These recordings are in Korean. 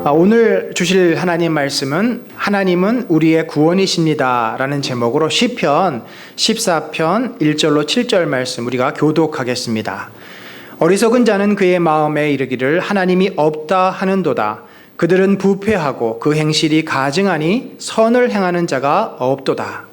오늘 주실 하나님 말씀은 하나님은 우리의 구원이십니다 라는 제목으로 시편 14편 1절로 7절 말씀 우리가 교독하겠습니다. 어리석은 자는 그의 마음에 이르기를 하나님이 없다 하는도다. 그들은 부패하고 그 행실이 가증하니 선을 행하는 자가 없도다.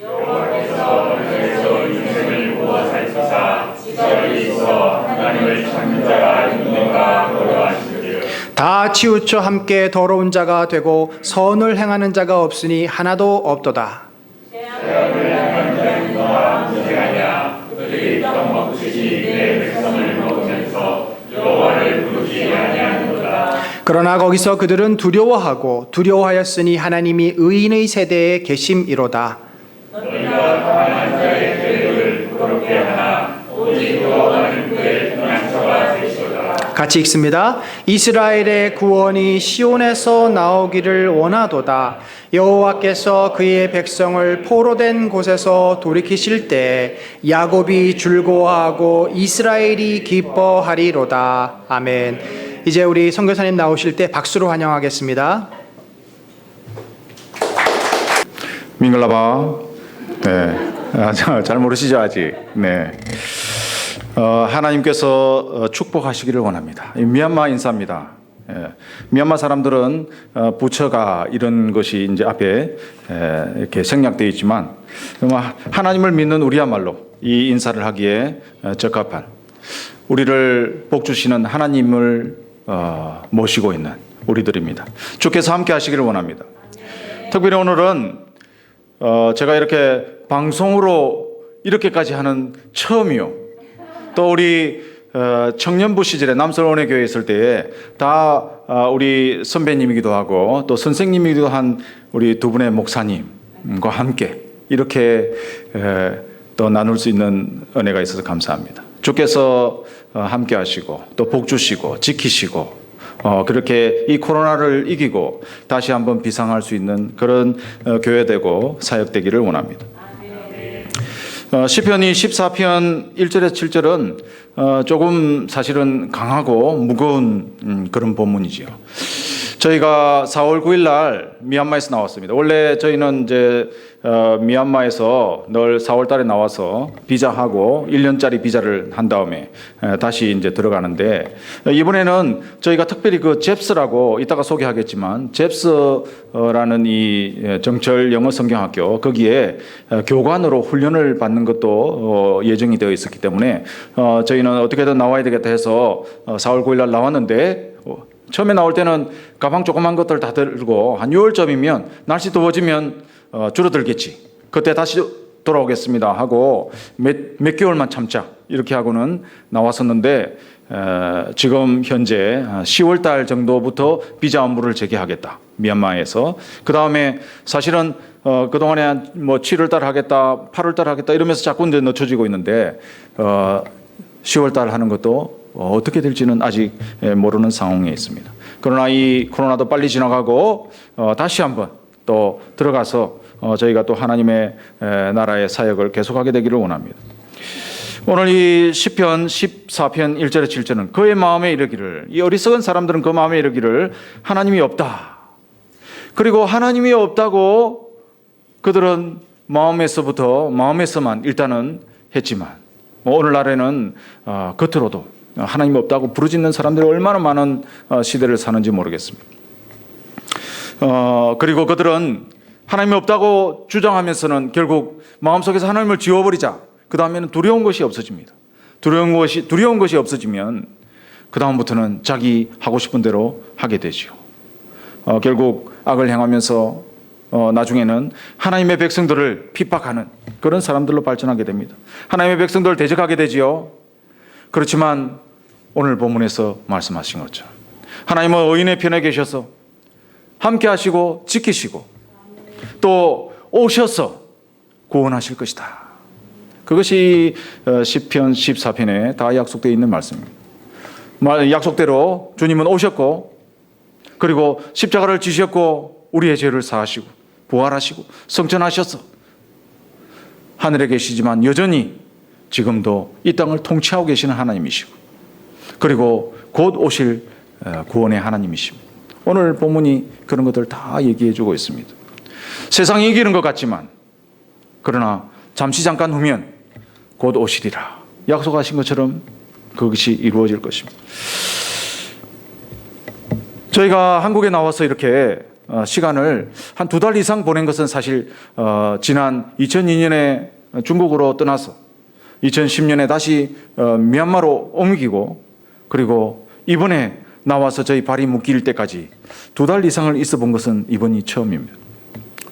여호와께서 하늘에서 인생을 모아 살피사 지절이 있어 하나님을 찾는 자가 있는가 고려하시기를. 다 치우쳐 함께 더러운 자가 되고 선을 행하는 자가 없으니 하나도 없도다. 죄악을 행하는 자는 너와 무죄하냐. 그들이 떡 먹듯이 내 백성을 먹으면서 여호와를 부르지 아니하는도다. 그러나 거기서 그들은 두려워하였으니 하나님이 의인의 세대에 계심이로다. 너희가 강한 자의 죄를 부끄럽게 하나 오직 여호와는 그의 평안처가 되시도다. 같이 읽습니다. 이스라엘의 구원이 시온에서 나오기를 원하도다. 여호와께서 그의 백성을 포로된 곳에서 돌이키실 때 야곱이 즐거워하고 이스라엘이 기뻐하리로다. 아멘. 이제 우리 선교사님 나오실 때 박수로 환영하겠습니다. 밍글라바. 네. 잘 모르시죠, 아직? 네. 하나님께서 축복하시기를 원합니다. 미얀마 인사입니다. 미얀마 사람들은 부처가 이런 것이 이제 앞에 이렇게 생략되어 있지만 하나님을 믿는 우리야말로 이 인사를 하기에 적합한 우리를 복 주시는 하나님을 모시고 있는 우리들입니다. 주께서 함께 하시기를 원합니다. 특별히 오늘은 제가 이렇게 방송으로 이렇게까지 하는 처음이요. 또 우리 청년부 시절에 남서원의 교회에 있을 때에 다 우리 선배님이기도 하고 또 선생님이기도 한 우리 두 분의 목사님과 함께 이렇게 또 나눌 수 있는 은혜가 있어서 감사합니다. 주께서 함께 하시고 또 복 주시고 지키시고 그렇게 이 코로나를 이기고 다시 한번 비상할 수 있는 그런 교회 되고 사역 되기를 원합니다. 시편이 14편 1절에서 7절은 조금 사실은 강하고 무거운 그런 본문이지요. 저희가 4월 9일 날 미얀마에서 나왔습니다. 원래 저희는 이제 미얀마에서 늘 4월 달에 나와서 비자하고 1년짜리 비자를 한 다음에 다시 이제 들어가는데 이번에는 저희가 특별히 그 잽스라고 이따가 소개하겠지만 잽스라는 이 정철 영어 성경학교 거기에 교관으로 훈련을 받는 것도 예정이 되어 있었기 때문에 저희는 어떻게든 나와야 되겠다 해서 4월 9일 날 나왔는데 처음에 나올 때는 가방 조그만 것들 다 들고 한 6월쯤이면 날씨 더워지면 줄어들겠지. 그때 다시 돌아오겠습니다 하고 몇 개월만 참자 이렇게 하고는 나왔었는데 지금 현재 10월 달 정도부터 비자 업무를 재개하겠다. 미얀마에서. 그 다음에 사실은 그동안에 뭐 7월 달 하겠다, 8월 달 하겠다 이러면서 자꾸 이제 늦춰지고 있는데 10월 달 하는 것도 어떻게 될지는 아직 모르는 상황에 있습니다. 그러나 이 코로나도 빨리 지나가고 다시 한번 또 들어가서 저희가 또 하나님의 나라의 사역을 계속하게 되기를 원합니다. 오늘 이 시편 14편 1절에 7절은 그의 마음에 이르기를 이 어리석은 사람들은 그 마음에 이르기를 하나님이 없다. 그리고 하나님이 없다고 그들은 마음에서만 일단은 했지만 오늘날에는 겉으로도 하나님 없다고 부르짖는 사람들이 얼마나 많은 시대를 사는지 모르겠습니다. 그리고 그들은 하나님이 없다고 주장하면서는 결국 마음속에서 하나님을 지워버리자. 그 다음에는 두려운 것이 없어집니다. 두려운 것이 없어지면 그 다음부터는 자기 하고 싶은 대로 하게 되죠. 결국 악을 행하면서 나중에는 하나님의 백성들을 핍박하는 그런 사람들로 발전하게 됩니다. 하나님의 백성들을 대적하게 되지요. 그렇지만 오늘 본문에서 말씀하신 것처럼 하나님은 의인의 편에 계셔서 함께 하시고 지키시고 또 오셔서 구원하실 것이다. 그것이 시편 14편에 다 약속되어 있는 말씀입니다. 약속대로 주님은 오셨고 그리고 십자가를 지셨고 우리의 죄를 사하시고 부활하시고 성천하셔서 하늘에 계시지만 여전히 지금도 이 땅을 통치하고 계시는 하나님이시고 그리고 곧 오실 구원의 하나님이십니다. 오늘 본문이 그런 것들 다 얘기해 주고 있습니다. 세상이 이기는 것 같지만 그러나 잠시 잠깐 후면 곧 오시리라 약속하신 것처럼 그것이 이루어질 것입니다. 저희가 한국에 나와서 이렇게 시간을 한 2달 이상 보낸 것은 사실 지난 2002년에 중국으로 떠나서 2010년에 다시 미얀마로 옮기고 그리고 이번에 나와서 저희 발이 묶일 때까지 2달 이상을 있어 본 것은 이번이 처음입니다.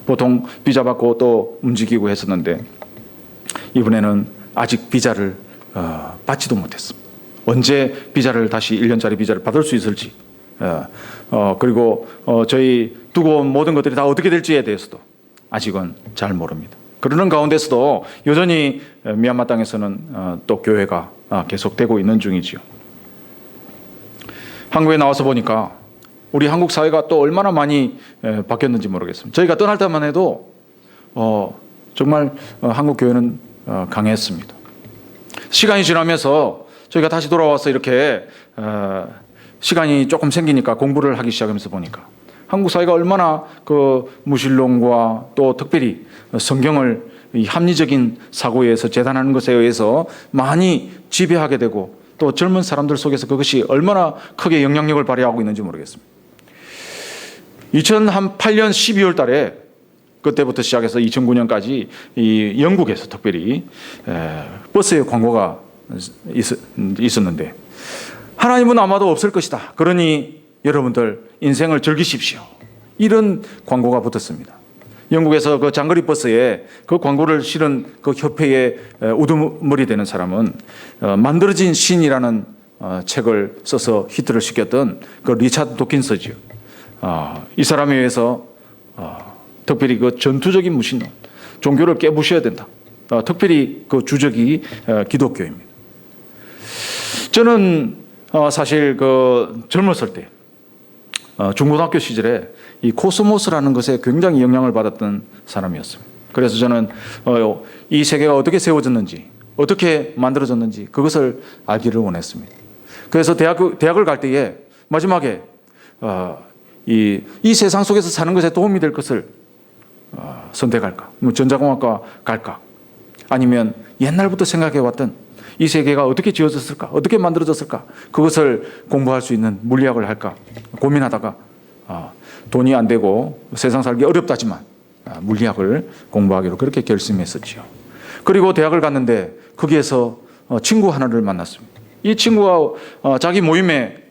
보통 비자 받고 또 움직이고 했었는데 이번에는 아직 비자를 받지도 못했습니다. 언제 비자를 다시 1년짜리 비자를 받을 수 있을지 그리고 저희 두고 온 모든 것들이 다 어떻게 될지에 대해서도 아직은 잘 모릅니다. 그러는 가운데서도 여전히 미얀마 땅에서는 또 교회가 계속되고 있는 중이지요. 한국에 나와서 보니까 우리 한국 사회가 또 얼마나 많이 바뀌었는지 모르겠습니다. 저희가 떠날 때만 해도 정말 한국 교회는 강했습니다. 시간이 지나면서 저희가 다시 돌아와서 이렇게 시간이 조금 생기니까 공부를 하기 시작하면서 보니까 한국 사회가 얼마나 그 무신론과 또 특별히 성경을 이 합리적인 사고에 의해서 재단하는 것에 의해서 많이 지배하게 되고 또 젊은 사람들 속에서 그것이 얼마나 크게 영향력을 발휘하고 있는지 모르겠습니다. 2008년 12월 달에 그때부터 시작해서 2009년까지 이 영국에서 특별히 버스에 광고가 있었는데 하나님은 아마도 없을 것이다. 그러니 여러분들 인생을 즐기십시오. 이런 광고가 붙었습니다. 영국에서 그 장거리 버스에 그 광고를 실은 그 협회의 우두머리 되는 사람은 만들어진 신이라는 책을 써서 히트를 시켰던 그 리차드 도킨스지요. 이 사람에 의해서 특별히 그 전투적인 무신론, 종교를 깨부셔야 된다. 특별히 그 주적이 기독교입니다. 저는 사실 그 젊었을 때 중고등학교 시절에 이 코스모스라는 것에 굉장히 영향을 받았던 사람이었습니다. 그래서 저는 이 세계가 어떻게 세워졌는지, 어떻게 만들어졌는지 그것을 알기를 원했습니다. 그래서 대학을 갈 때에 마지막에 이 세상 속에서 사는 것에 도움이 될 것을 선택할까? 뭐 전자공학과 갈까? 아니면 옛날부터 생각해왔던 이 세계가 어떻게 지어졌을까? 어떻게 만들어졌을까? 그것을 공부할 수 있는 물리학을 할까? 고민하다가 돈이 안 되고 세상 살기 어렵다지만 물리학을 공부하기로 그렇게 결심했었지요. 그리고 대학을 갔는데 거기에서 친구 하나를 만났습니다. 이 친구가 자기 모임에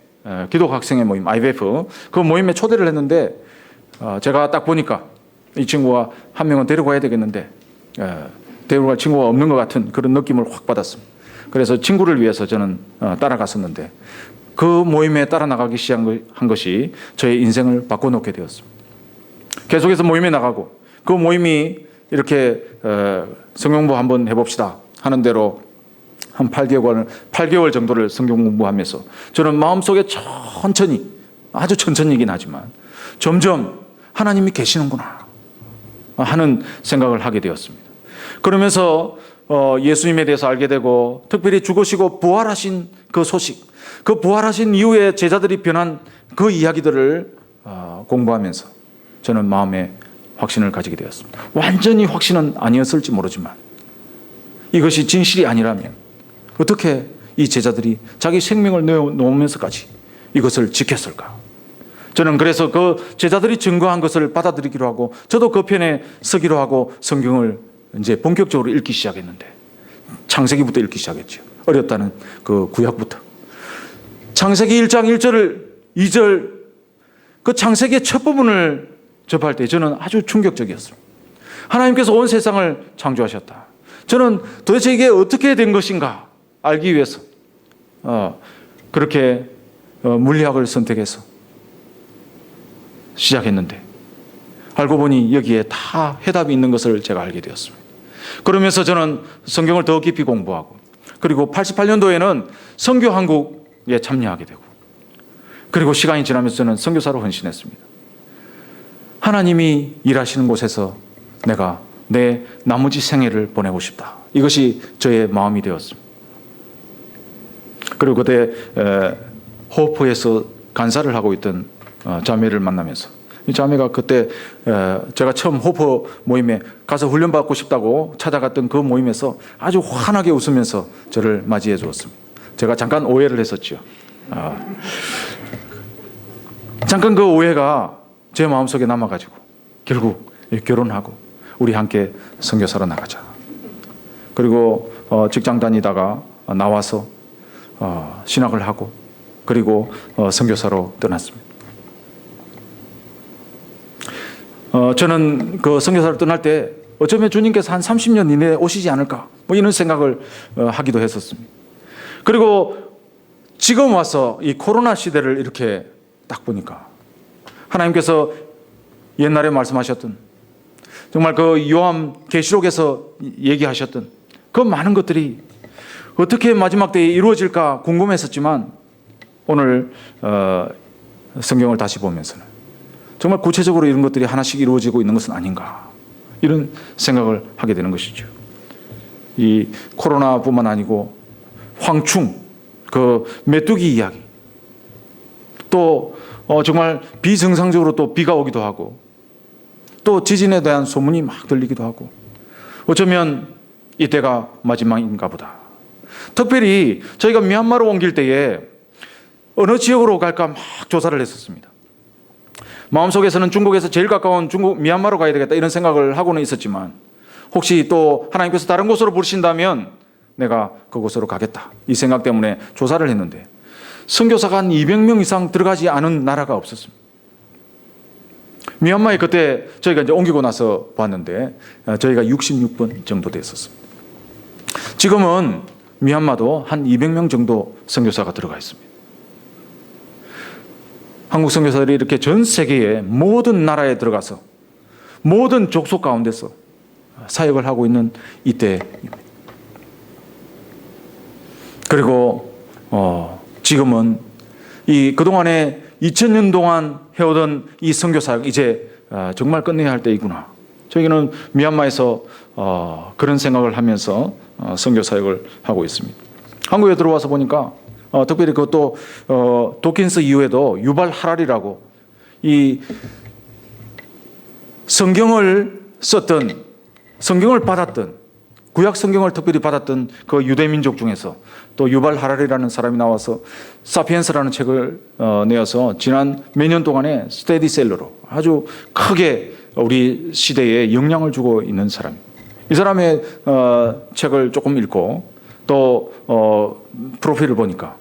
기독 학생의 모임 IBF 그 모임에 초대를 했는데 제가 딱 보니까 이 친구가 한 명은 데리고 가야 되겠는데 데려갈 친구가 없는 것 같은 그런 느낌을 확 받았습니다. 그래서 친구를 위해서 저는 따라갔었는데 그 모임에 따라 나가기 시작한 것이 저의 인생을 바꿔놓게 되었습니다. 계속해서 모임에 나가고 그 모임이 이렇게 성경공부 한번 해봅시다 하는 대로 한 8개월 정도를 성경 공부하면서 저는 마음속에 천천히 아주 천천히이긴 하지만 점점 하나님이 계시는구나 하는 생각을 하게 되었습니다. 그러면서 예수님에 대해서 알게 되고 특별히 죽으시고 부활하신 그 소식, 그 부활하신 이후에 제자들이 변한 그 이야기들을 공부하면서 저는 마음에 확신을 가지게 되었습니다. 완전히 확신은 아니었을지 모르지만 이것이 진실이 아니라면 어떻게 이 제자들이 자기 생명을 내어놓으면서까지 이것을 지켰을까? 저는 그래서 그 제자들이 증거한 것을 받아들이기로 하고 저도 그 편에 서기로 하고 성경을 이제 본격적으로 읽기 시작했는데 창세기부터 읽기 시작했죠. 어렸다는 그 구약부터. 창세기 1장 1절 2절 그 창세기의 첫 부분을 접할 때 저는 아주 충격적이었습니다. 하나님께서 온 세상을 창조하셨다. 저는 도대체 이게 어떻게 된 것인가 알기 위해서 그렇게 물리학을 선택해서 시작했는데 알고 보니 여기에 다 해답이 있는 것을 제가 알게 되었습니다. 그러면서 저는 성경을 더 깊이 공부하고 그리고 88년도에는 선교 한국에 참여하게 되고 그리고 시간이 지나면서 저는 선교사로 헌신했습니다. 하나님이 일하시는 곳에서 내가 내 나머지 생애를 보내고 싶다. 이것이 저의 마음이 되었습니다. 그리고 그때 호프에서 간사를 하고 있던 자매를 만나면서 이 자매가 그때 제가 처음 호프 모임에 가서 훈련받고 싶다고 찾아갔던 그 모임에서 아주 환하게 웃으면서 저를 맞이해 주었습니다. 제가 잠깐 오해를 했었죠. 잠깐 그 오해가 제 마음속에 남아가지고 결국 결혼하고 우리 함께 선교사로 나가자. 그리고 직장 다니다가 나와서 신학을 하고 그리고 선교사로 떠났습니다. 저는 그 선교사를 떠날 때 어쩌면 주님께서 한 30년 이내에 오시지 않을까 뭐 이런 생각을 하기도 했었습니다. 그리고 지금 와서 이 코로나 시대를 이렇게 딱 보니까 하나님께서 옛날에 말씀하셨던 정말 그 요한 계시록에서 얘기하셨던 그 많은 것들이 어떻게 마지막 때에 이루어질까 궁금했었지만 오늘 성경을 다시 보면서는 정말 구체적으로 이런 것들이 하나씩 이루어지고 있는 것은 아닌가 이런 생각을 하게 되는 것이죠. 이 코로나뿐만 아니고 황충, 그 메뚜기 이야기, 또 정말 비정상적으로 또 비가 오기도 하고 또 지진에 대한 소문이 막 들리기도 하고 어쩌면 이때가 마지막인가 보다. 특별히 저희가 미얀마로 옮길 때에 어느 지역으로 갈까 막 조사를 했었습니다. 마음속에서는 중국에서 제일 가까운 미얀마로 가야 되겠다 이런 생각을 하고는 있었지만 혹시 또 하나님께서 다른 곳으로 부르신다면 내가 그곳으로 가겠다 이 생각 때문에 조사를 했는데 선교사가 한 200명 이상 들어가지 않은 나라가 없었습니다. 미얀마에 그때 저희가 이제 옮기고 나서 봤는데 저희가 66번 정도 됐었습니다. 지금은 미얀마도 한 200명 정도 선교사가 들어가 있습니다. 한국 선교사들이 이렇게 전 세계의 모든 나라에 들어가서 모든 족속 가운데서 사역을 하고 있는 이때입니다. 그리고 지금은 이 그동안에 2000년 동안 해오던 이 선교 사역 이제 정말 끝내야 할 때이구나. 저희는 미얀마에서 그런 생각을 하면서 선교 사역을 하고 있습니다. 한국에 들어와서 보니까 특별히 그것도 도킨스 이후에도 유발 하랄이라고 이 성경을 썼던 성경을 받았던 구약 성경을 특별히 받았던 그 유대 민족 중에서 또 유발 하랄이라는 사람이 나와서 사피엔스라는 책을 내어서 지난 몇 년 동안에 스테디셀러로 아주 크게 우리 시대에 영향을 주고 있는 사람. 이 사람의 책을 조금 읽고 또 프로필을 보니까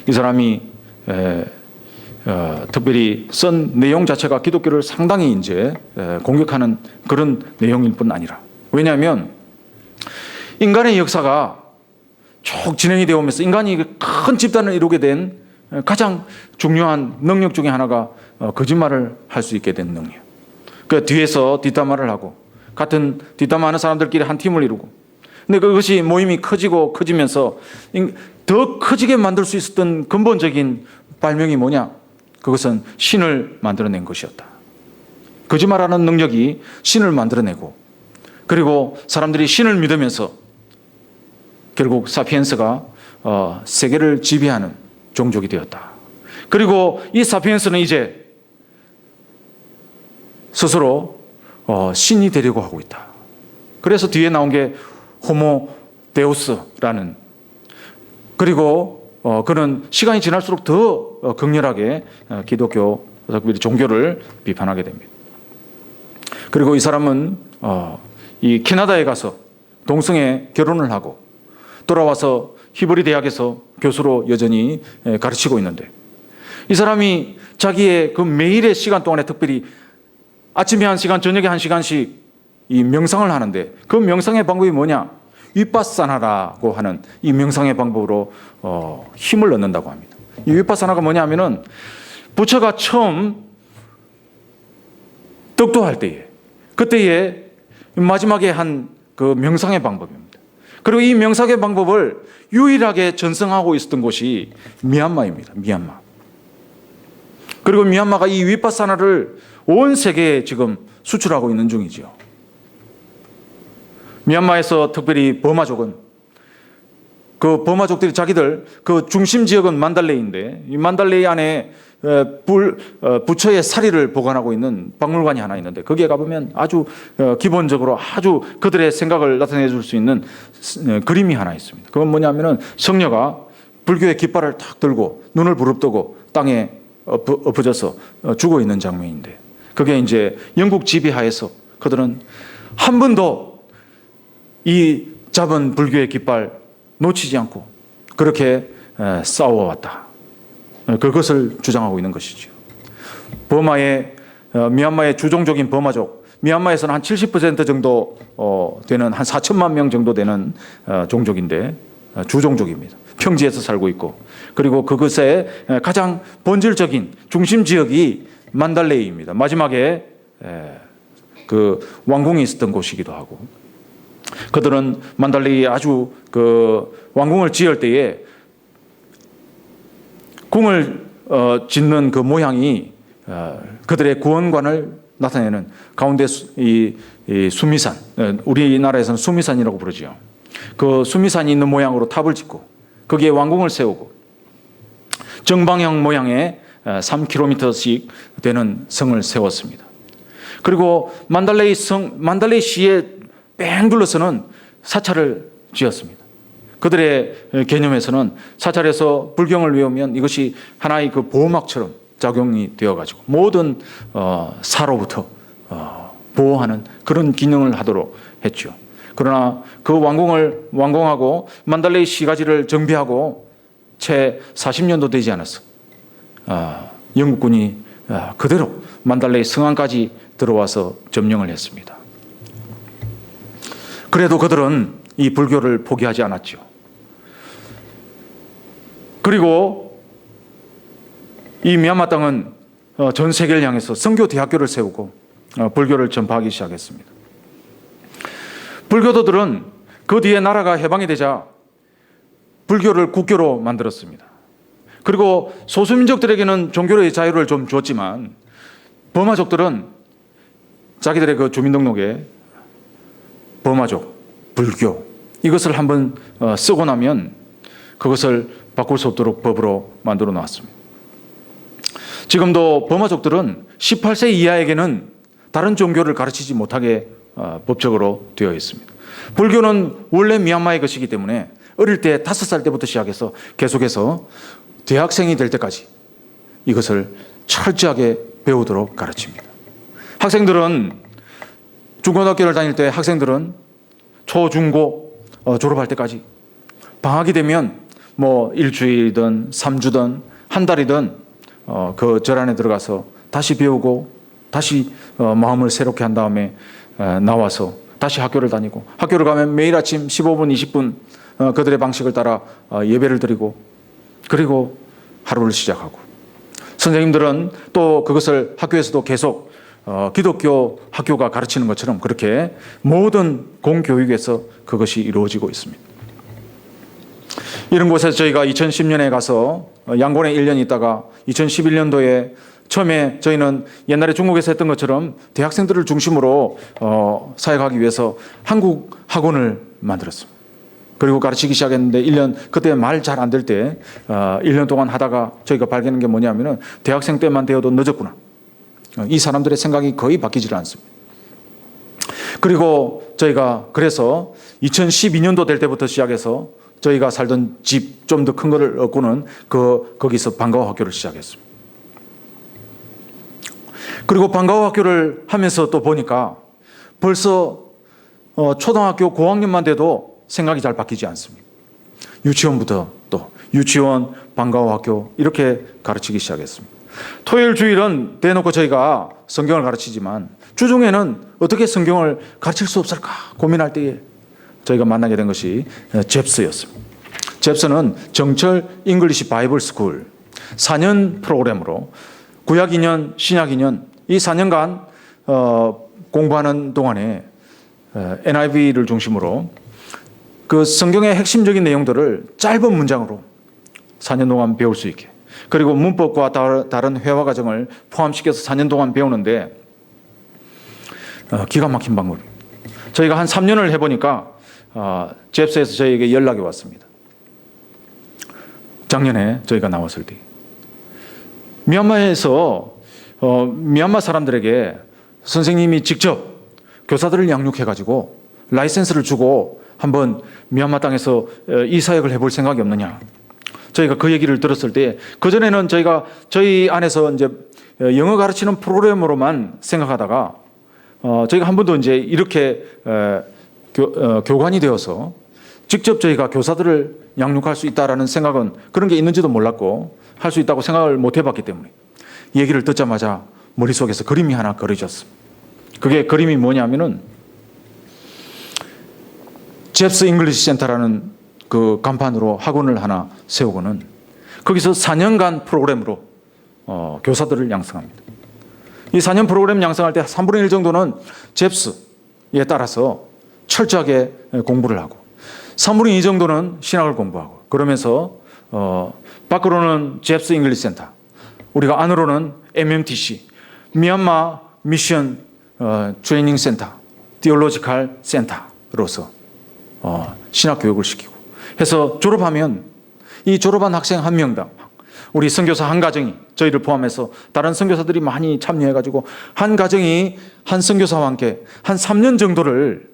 이 사람이 특별히 쓴 내용 자체가 기독교를 상당히 이제 공격하는 그런 내용일 뿐 아니라 왜냐하면 인간의 역사가 쭉 진행이 되어 오면서 인간이 큰 집단을 이루게 된 가장 중요한 능력 중에 하나가 거짓말을 할 수 있게 된 능력. 그 뒤에서 뒷담화를 하고 같은 뒷담화하는 사람들끼리 한 팀을 이루고 근데 그것이 모임이 커지고 커지면서 더 커지게 만들 수 있었던 근본적인 발명이 뭐냐? 그것은 신을 만들어낸 것이었다. 거짓말하는 능력이 신을 만들어내고 그리고 사람들이 신을 믿으면서 결국 사피엔스가 세계를 지배하는 종족이 되었다. 그리고 이 사피엔스는 이제 스스로 신이 되려고 하고 있다. 그래서 뒤에 나온 게 호모 데우스라는 그리고 그는 시간이 지날수록 더 극렬하게 기독교 특별히 종교를 비판하게 됩니다. 그리고 이 사람은 이 캐나다에 가서 동성애 결혼을 하고 돌아와서 히브리 대학에서 교수로 여전히 가르치고 있는데 이 사람이 자기의 그 매일의 시간 동안에 특별히 아침에 1시간, 저녁에 1시간씩 이 명상을 하는데 그 명상의 방법이 뭐냐? 위파사나라고 하는 이 명상의 방법으로 힘을 얻는다고 합니다. 이 위파사나가 뭐냐 하면은 부처가 처음 덕도할 때에 그때에 마지막에 한 그 명상의 방법입니다. 그리고 이 명상의 방법을 유일하게 전승하고 있었던 곳이 미얀마입니다. 미얀마. 그리고 미얀마가 이 위파사나를 온 세계에 지금 수출하고 있는 중이죠. 미얀마에서 특별히 버마족은 그 버마족들이 자기들 그 중심 지역은 만달레이인데 이 만달레이 안에 부처의 사리를 보관하고 있는 박물관이 하나 있는데 거기에 가보면 아주 기본적으로 아주 그들의 생각을 나타내 줄 수 있는 그림이 하나 있습니다. 그건 뭐냐면은 성녀가 불교의 깃발을 탁 들고 눈을 부릅뜨고 땅에 엎어져서 죽어 있는 장면인데 그게 이제 영국 지배하에서 그들은 한 번도 이 잡은 불교의 깃발 놓치지 않고 그렇게 싸워왔다. 그것을 주장하고 있는 것이죠. 미얀마의 주종족인 버마족, 미얀마에서는 한 70% 정도 되는 한 4천만 명 정도 되는 종족인데 주종족입니다. 평지에서 살고 있고 그리고 그것의 가장 본질적인 중심 지역이 만달레이입니다. 마지막에 그 왕궁이 있었던 곳이기도 하고 그들은 만달레이에 아주 그 왕궁을 지을 때에 궁을 짓는 그 모양이 그들의 구원관을 나타내는 가운데 이 수미산, 우리나라에서는 수미산이라고 부르죠. 그 수미산이 있는 모양으로 탑을 짓고 거기에 왕궁을 세우고 정방향 모양의 3km씩 되는 성을 세웠습니다. 그리고 만달레이 시에 뺑 둘러서는 사찰을 지었습니다. 그들의 개념에서는 사찰에서 불경을 외우면 이것이 하나의 그 보호막처럼 작용이 되어가지고 모든 사로부터 보호하는 그런 기능을 하도록 했죠. 그러나 그 왕궁을 완공하고 만달레이 시가지를 정비하고 채 40년도 되지 않았어. 영국군이 그대로 만달레이 성안까지 들어와서 점령을 했습니다. 그래도 그들은 이 불교를 포기하지 않았죠. 그리고 이 미얀마 땅은 전 세계를 향해서 선교 대학교를 세우고 불교를 전파하기 시작했습니다. 불교도들은 그 뒤에 나라가 해방이 되자 불교를 국교로 만들었습니다. 그리고 소수민족들에게는 종교의 자유를 좀 줬지만 버마족들은 자기들의 그 주민등록에 버마족, 불교 이것을 한번 쓰고 나면 그것을 바꿀 수 없도록 법으로 만들어 놨습니다. 지금도 버마족들은 18세 이하에게는 다른 종교를 가르치지 못하게 법적으로 되어 있습니다. 불교는 원래 미얀마의 것이기 때문에 어릴 때 5살 때부터 시작해서 계속해서 대학생이 될 때까지 이것을 철저하게 배우도록 가르칩니다. 학생들은 중고등학교를 다닐 때 학생들은 초, 중, 고 졸업할 때까지 방학이 되면 뭐 일주일이든 3주든 한 달이든 그 절 안에 들어가서 다시 배우고 다시 마음을 새롭게 한 다음에 나와서 다시 학교를 다니고 학교를 가면 매일 아침 15분, 20분 그들의 방식을 따라 예배를 드리고 그리고 하루를 시작하고 선생님들은 또 그것을 학교에서도 계속 기독교 학교가 가르치는 것처럼 그렇게 모든 공교육에서 그것이 이루어지고 있습니다. 이런 곳에서 저희가 2010년에 가서 양곤에 1년 있다가 2011년도에 처음에 저희는 옛날에 중국에서 했던 것처럼 대학생들을 중심으로 사역하기 위해서 한국 학원을 만들었습니다. 그리고 가르치기 시작했는데 1년 그때 말 잘 안 될 때 1년 동안 하다가 저희가 발견한 게 뭐냐면은 대학생 때만 되어도 늦었구나. 이 사람들의 생각이 거의 바뀌질 않습니다. 그리고 저희가 그래서 2012년도 될 때부터 시작해서 저희가 살던 집 좀 더 큰 거를 얻고는 거기서 방과후 학교를 시작했습니다. 그리고 방과후 학교를 하면서 또 보니까 벌써 초등학교 고학년만 돼도 생각이 잘 바뀌지 않습니다. 유치원부터 또 유치원, 방과후 학교 이렇게 가르치기 시작했습니다. 토요일 주일은 대놓고 저희가 성경을 가르치지만 주중에는 어떻게 성경을 가르칠 수 없을까 고민할 때에 저희가 만나게 된 것이 잽스였습니다. 잽스는 정철 잉글리시 바이블 스쿨 4년 프로그램으로 구약 2년, 신약 2년 이 4년간 공부하는 동안에 NIV를 중심으로 그 성경의 핵심적인 내용들을 짧은 문장으로 4년 동안 배울 수 있게 그리고 문법과 다른 회화 과정을 포함시켜서 4년 동안 배우는데 기가 막힌 방법입니다. 저희가 한 3년을 해보니까 잽스에서 저희에게 연락이 왔습니다. 작년에 저희가 나왔을 때 미얀마에서 미얀마 사람들에게 선생님이 직접 교사들을 양육해가지고 라이센스를 주고 한번 미얀마 땅에서 이 사역을 해볼 생각이 없느냐. 저희가 그 얘기를 들었을 때 그전에는 저희 안에서 이제 영어 가르치는 프로그램으로만 생각하다가 저희가 한 번도 이제 이렇게 교관이 되어서 직접 저희가 교사들을 양육할 수 있다라는 생각은 그런 게 있는지도 몰랐고 할 수 있다고 생각을 못 해봤기 때문에 얘기를 듣자마자 머릿속에서 그림이 하나 그려졌습니다. 그게 그림이 뭐냐면은 잽스 잉글리시 센터라는 그 간판으로 학원을 하나 세우고는 거기서 4년간 프로그램으로 교사들을 양성합니다. 이 4년 프로그램 양성할 때 3분의 1 정도는 잽스에 따라서 철저하게 공부를 하고 3분의 2 정도는 신학을 공부하고 그러면서 밖으로는 잽스 잉글리시 센터, 우리가 안으로는 MMTC, 미얀마 미션 트레이닝 센터, 디올로지칼 센터로서 신학 교육을 시키고 해서 졸업하면 이 졸업한 학생 한 명당 우리 선교사 한 가정이 저희를 포함해서 다른 선교사들이 많이 참여해가지고 한 가정이 한 선교사와 함께 한 3년 정도를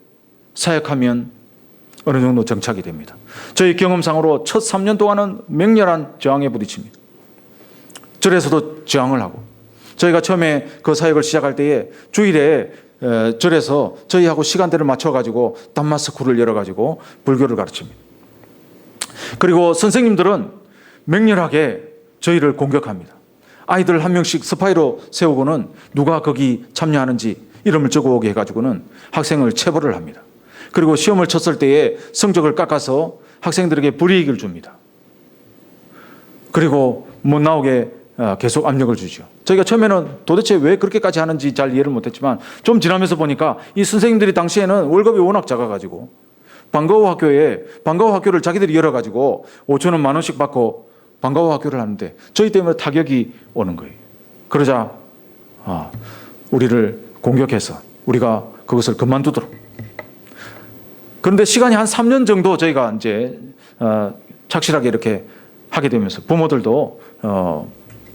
사역하면 어느 정도 정착이 됩니다. 저희 경험상으로 첫 3년 동안은 맹렬한 저항에 부딪힙니다. 절에서도 저항을 하고 저희가 처음에 그 사역을 시작할 때에 주일에 절에서 저희하고 시간대를 맞춰가지고 담마스쿨을 열어가지고 불교를 가르칩니다. 그리고 선생님들은 맹렬하게 저희를 공격합니다. 아이들 한 명씩 스파이로 세우고는 누가 거기 참여하는지 이름을 적어오게 해가지고는 학생을 체벌을 합니다. 그리고 시험을 쳤을 때에 성적을 깎아서 학생들에게 불이익을 줍니다. 그리고 못 나오게 계속 압력을 주죠. 저희가 처음에는 도대체 왜 그렇게까지 하는지 잘 이해를 못했지만 좀 지나면서 보니까 이 선생님들이 당시에는 월급이 워낙 작아가지고 방과후 학교를 자기들이 열어가지고 5천 원, 10,000원씩 받고 방과후 학교를 하는데 저희 때문에 타격이 오는 거예요. 그러자 우리를 공격해서 우리가 그것을 그만두도록. 그런데 시간이 한 3년 정도 저희가 이제 착실하게 이렇게 하게 되면서 부모들도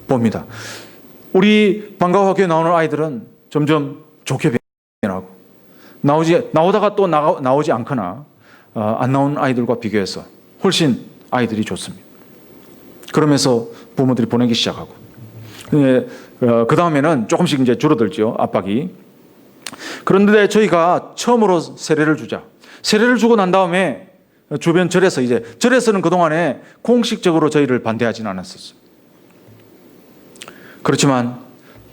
봅니다. 우리 방과후 학교에 나오는 아이들은 점점 좋게 변하고 나오다가 또 나오지 않거나 안 나오는 아이들과 비교해서 훨씬 아이들이 좋습니다. 그러면서 부모들이 보내기 시작하고 그 다음에는 조금씩 이제 줄어들죠, 압박이. 그런데 저희가 처음으로 세례를 주자. 세례를 주고 난 다음에 주변 절에서는 그동안에 공식적으로 저희를 반대하지는 않았었어요. 그렇지만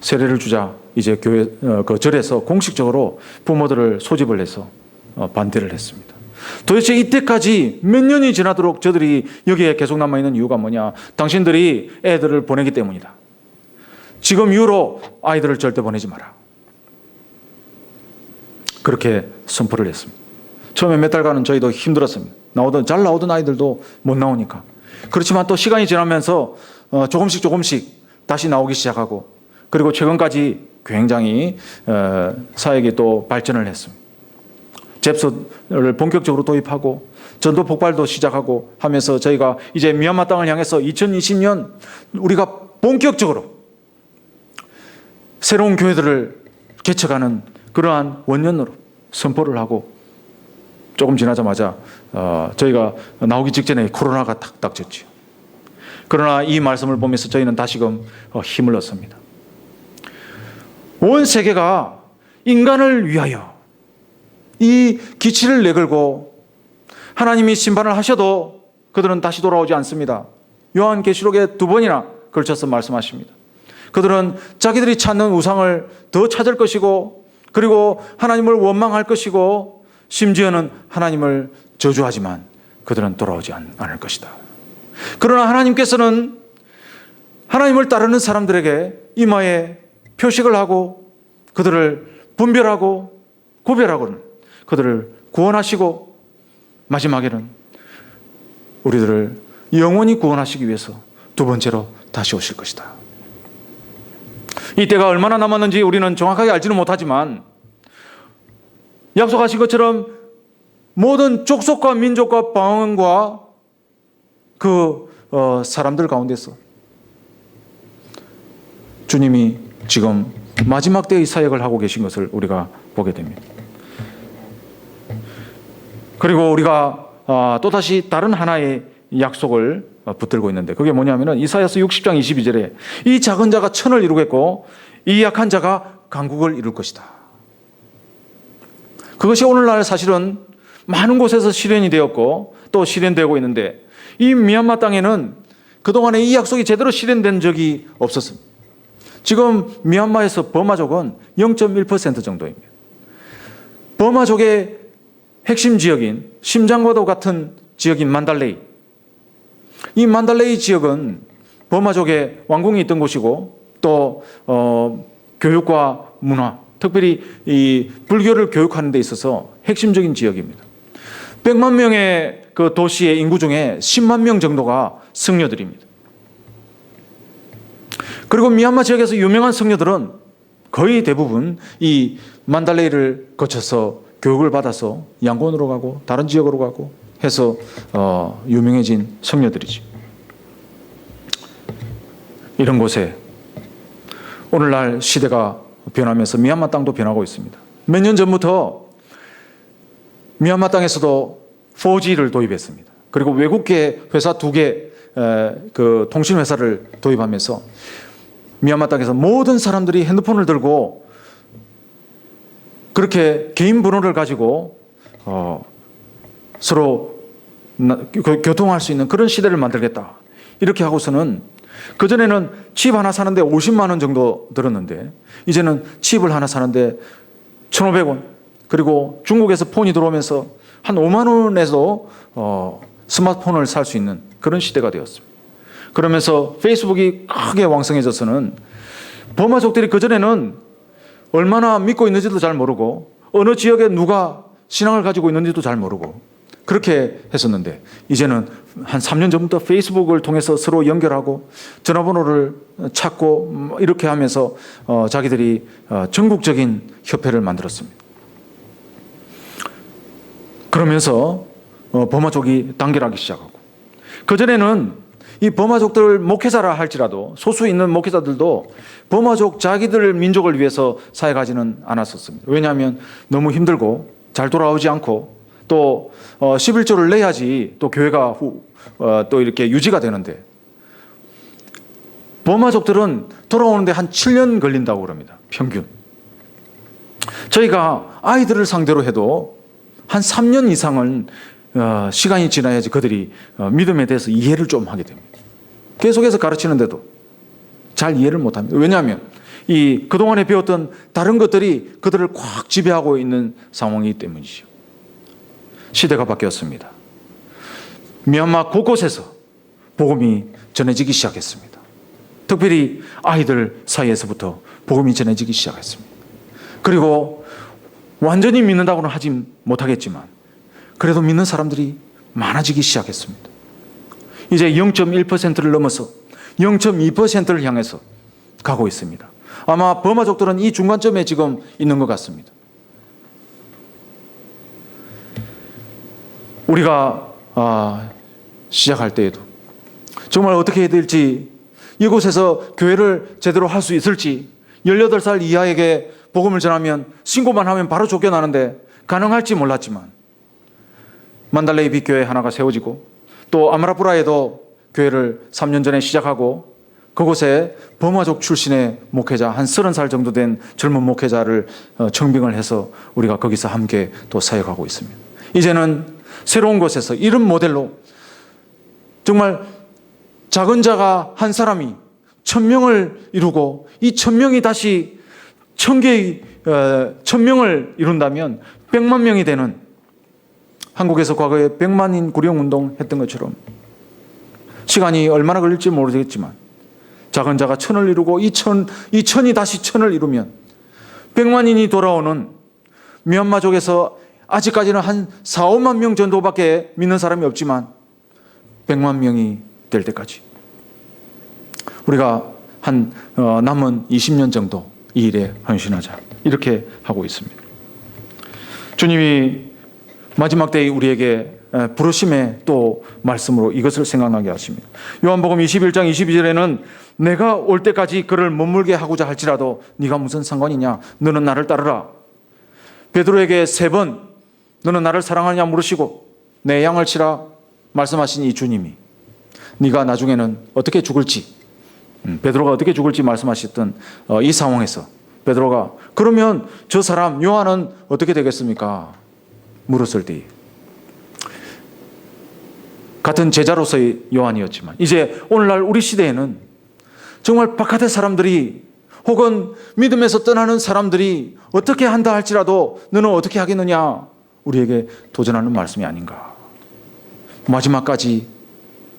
세례를 주자 이제 그 절에서 공식적으로 부모들을 소집을 해서 반대를 했습니다. 도대체 이때까지 몇 년이 지나도록 저들이 여기에 계속 남아있는 이유가 뭐냐? 당신들이 애들을 보내기 때문이다. 지금 이후로 아이들을 절대 보내지 마라. 그렇게 선포를 했습니다. 처음에 몇 달간은 저희도 힘들었습니다. 잘 나오던 아이들도 못 나오니까. 그렇지만 또 시간이 지나면서 조금씩 다시 나오기 시작하고 그리고 최근까지 굉장히 사역이 또 발전을 했습니다. 잽스를 본격적으로 도입하고 전도 폭발도 시작하고 하면서 저희가 이제 미얀마 땅을 향해서 2020년 우리가 본격적으로 새로운 교회들을 개척하는 그러한 원년으로 선포를 하고 조금 지나자마자 저희가 나오기 직전에 코로나가 탁 닥쳤죠. 그러나 이 말씀을 보면서 저희는 다시금 힘을 얻습니다. 온 세계가 인간을 위하여 이 기치를 내걸고 하나님이 심판을 하셔도 그들은 다시 돌아오지 않습니다. 요한계시록에 2번이나 걸쳐서 말씀하십니다. 그들은 자기들이 찾는 우상을 더 찾을 것이고 그리고 하나님을 원망할 것이고 심지어는 하나님을 저주하지만 그들은 돌아오지 않을 것이다. 그러나 하나님께서는 하나님을 따르는 사람들에게 이마에 표식을 하고 그들을 분별하고 구별하고는 그들을 구원하시고 마지막에는 우리들을 영원히 구원하시기 위해서 두 번째로 다시 오실 것이다. 이때가 얼마나 남았는지 우리는 정확하게 알지는 못하지만 약속하신 것처럼 모든 족속과 민족과 방언과 그 사람들 가운데서 주님이 지금 마지막 때의 사역을 하고 계신 것을 우리가 보게 됩니다. 그리고 우리가 또다시 다른 하나의 약속을 붙들고 있는데 그게 뭐냐면은 이사야서 60장 22절에 이 작은 자가 천을 이루겠고 이 약한 자가 강국을 이룰 것이다. 그것이 오늘날 사실은 많은 곳에서 실현이 되었고 또 실현되고 있는데 이 미얀마 땅에는 그동안에 이 약속이 제대로 실현된 적이 없었습니다. 지금 미얀마에서 버마족은 0.1% 정도입니다. 버마족의 핵심 지역인 심장과도 같은 지역인 만달레이, 이 만달레이 지역은 버마족의 왕궁이 있던 곳이고 또 교육과 문화, 특별히 이 불교를 교육하는 데 있어서 핵심적인 지역입니다. 100만 명의 그 도시의 인구 중에 10만 명 정도가 성녀들입니다. 그리고 미얀마 지역에서 유명한 성녀들은 거의 대부분 이 만달레이를 거쳐서 교육을 받아서 양곤으로 가고 다른 지역으로 가고 해서 유명해진 성녀들이죠. 이런 곳에 오늘날 시대가 변하면서 미얀마 땅도 변하고 있습니다. 몇 년 전부터 미얀마 땅에서도 4G를 도입했습니다. 그리고 외국계 회사 2개 그 통신 회사를 도입하면서 미얀마 땅에서 모든 사람들이 핸드폰을 들고 그렇게 개인 번호를 가지고 서로 교통할 수 있는 그런 시대를 만들겠다. 이렇게 하고서는 그전에는 칩 하나 사는데 50만 원 정도 들었는데 이제는 칩을 하나 사는데 1,500원, 그리고 중국에서 폰이 들어오면서 한 5만 원에서 스마트폰을 살 수 있는 그런 시대가 되었습니다. 그러면서 페이스북이 크게 왕성해져서는 버마족들이 그전에는 얼마나 믿고 있는지도 잘 모르고 어느 지역에 누가 신앙을 가지고 있는지도 잘 모르고 그렇게 했었는데 이제는 한 3년 전부터 페이스북을 통해서 서로 연결하고 전화번호를 찾고 이렇게 하면서 자기들이 전국적인 협회를 만들었습니다. 그러면서 버마족이 단결하기 시작하고 그전에는 이 버마족들 목회자라 할지라도 소수 있는 목회자들도 버마족 자기들 민족을 위해서 사역하지는 않았었습니다. 왜냐하면 너무 힘들고 잘 돌아오지 않고 또 11조를 내야지 또 교회가 또 이렇게 유지가 되는데 버마족들은 돌아오는데 한 7년 걸린다고 그럽니다. 평균. 저희가 아이들을 상대로 해도 한 3년 이상은 시간이 지나야지 그들이 믿음에 대해서 이해를 좀 하게 됩니다. 계속해서 가르치는데도 잘 이해를 못합니다. 왜냐하면 이 그동안에 배웠던 다른 것들이 그들을 꽉 지배하고 있는 상황이기 때문이죠. 시대가 바뀌었습니다. 미얀마 곳곳에서 복음이 전해지기 시작했습니다. 특별히 아이들 사이에서부터 복음이 전해지기 시작했습니다. 그리고 완전히 믿는다고는 하지 못하겠지만 그래도 믿는 사람들이 많아지기 시작했습니다. 이제 0.1%를 넘어서 0.2%를 향해서 가고 있습니다. 아마 버마족들은 이 중간점에 지금 있는 것 같습니다. 우리가 시작할 때에도 정말 어떻게 해야 될지, 이곳에서 교회를 제대로 할 수 있을지, 18살 이하에게 복음을 전하면 신고만 하면 바로 쫓겨나는데 가능할지 몰랐지만 만달레이 빛교회 하나가 세워지고 또 아마라푸라에도 교회를 3년 전에 시작하고 그곳에 버마족 출신의 목회자 한 30살 정도 된 젊은 목회자를 청빙을 해서 우리가 거기서 함께 또 사역하고 있습니다. 이제는 새로운 곳에서 이런 모델로 정말 작은 자가 한 사람이 1,000명을 이루고 이 1,000명이 다시 1,000명을 이룬다면 100만 명이 되는, 한국에서 과거에 100만인 구령운동 했던 것처럼 시간이 얼마나 걸릴지 모르겠지만 작은 자가 1,000을 이루고 2,000이 다시 1,000을 이루면 100만인이 돌아오는, 미얀마족에서 아직까지는 한 4, 5만 명 정도밖에 믿는 사람이 없지만 100만 명이 될 때까지 우리가 한 남은 20년 정도 이 일에 헌신하자, 이렇게 하고 있습니다. 주님이 마지막 때에 우리에게 부르심의 또 말씀으로 이것을 생각나게 하십니다. 요한복음 21장 22절에는 내가 올 때까지 그를 머물게 하고자 할지라도 네가 무슨 상관이냐? 너는 나를 따르라. 베드로에게 3번 너는 나를 사랑하느냐 물으시고 내 양을 치라 말씀하신 이 주님이 네가 나중에는 어떻게 죽을지, 베드로가 어떻게 죽을지 말씀하셨던 이 상황에서 베드로가 그러면 저 사람 요한은 어떻게 되겠습니까? 물었을 때 같은 제자로서의 요한이었지만 이제 오늘날 우리 시대에는 정말 바깥의 사람들이 혹은 믿음에서 떠나는 사람들이 어떻게 한다 할지라도 너는 어떻게 하겠느냐 우리에게 도전하는 말씀이 아닌가. 마지막까지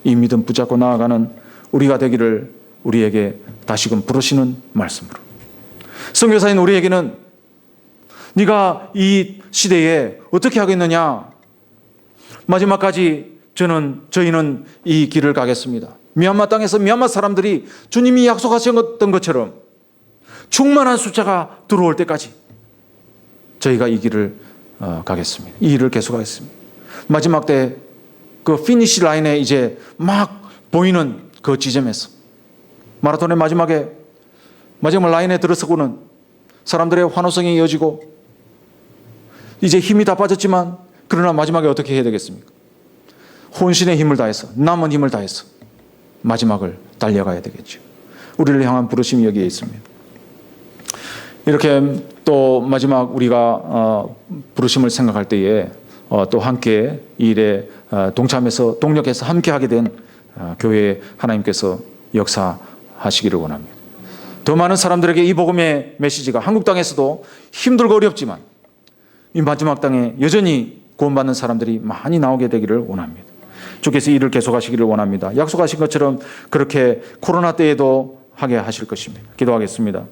이 믿음 붙잡고 나아가는 우리가 되기를 우리에게 다시금 부르시는 말씀으로. 선교사인 우리에게는 네가 이 시대에 어떻게 하겠느냐. 마지막까지 저희는 이 길을 가겠습니다. 미얀마 땅에서 미얀마 사람들이 주님이 약속하셨던 것처럼 충만한 숫자가 들어올 때까지 저희가 이 길을 가겠습니다. 이 일을 계속하겠습니다. 마지막 때 그 피니시 라인에 이제 막 보이는 그 지점에서 마라톤의 마지막 라인에 들어서고는 사람들의 환호성이 이어지고 이제 힘이 다 빠졌지만 그러나 마지막에 어떻게 해야 되겠습니까? 혼신의 힘을 다해서 남은 힘을 다해서 마지막을 달려가야 되겠죠. 우리를 향한 부르심이 여기에 있습니다. 이렇게 또 마지막 우리가 부르심을 생각할 때에 또 함께 이 일에 동참해서 동력해서 함께하게 된 교회에 하나님께서 역사하시기를 원합니다. 더 많은 사람들에게 이 복음의 메시지가 한국 땅에서도 힘들고 어렵지만 이 마지막 땅에 여전히 구원받는 사람들이 많이 나오게 되기를 원합니다. 주께서 이 일을 계속하시기를 원합니다. 약속하신 것처럼 그렇게 코로나 때에도 하게 하실 것입니다. 기도하겠습니다.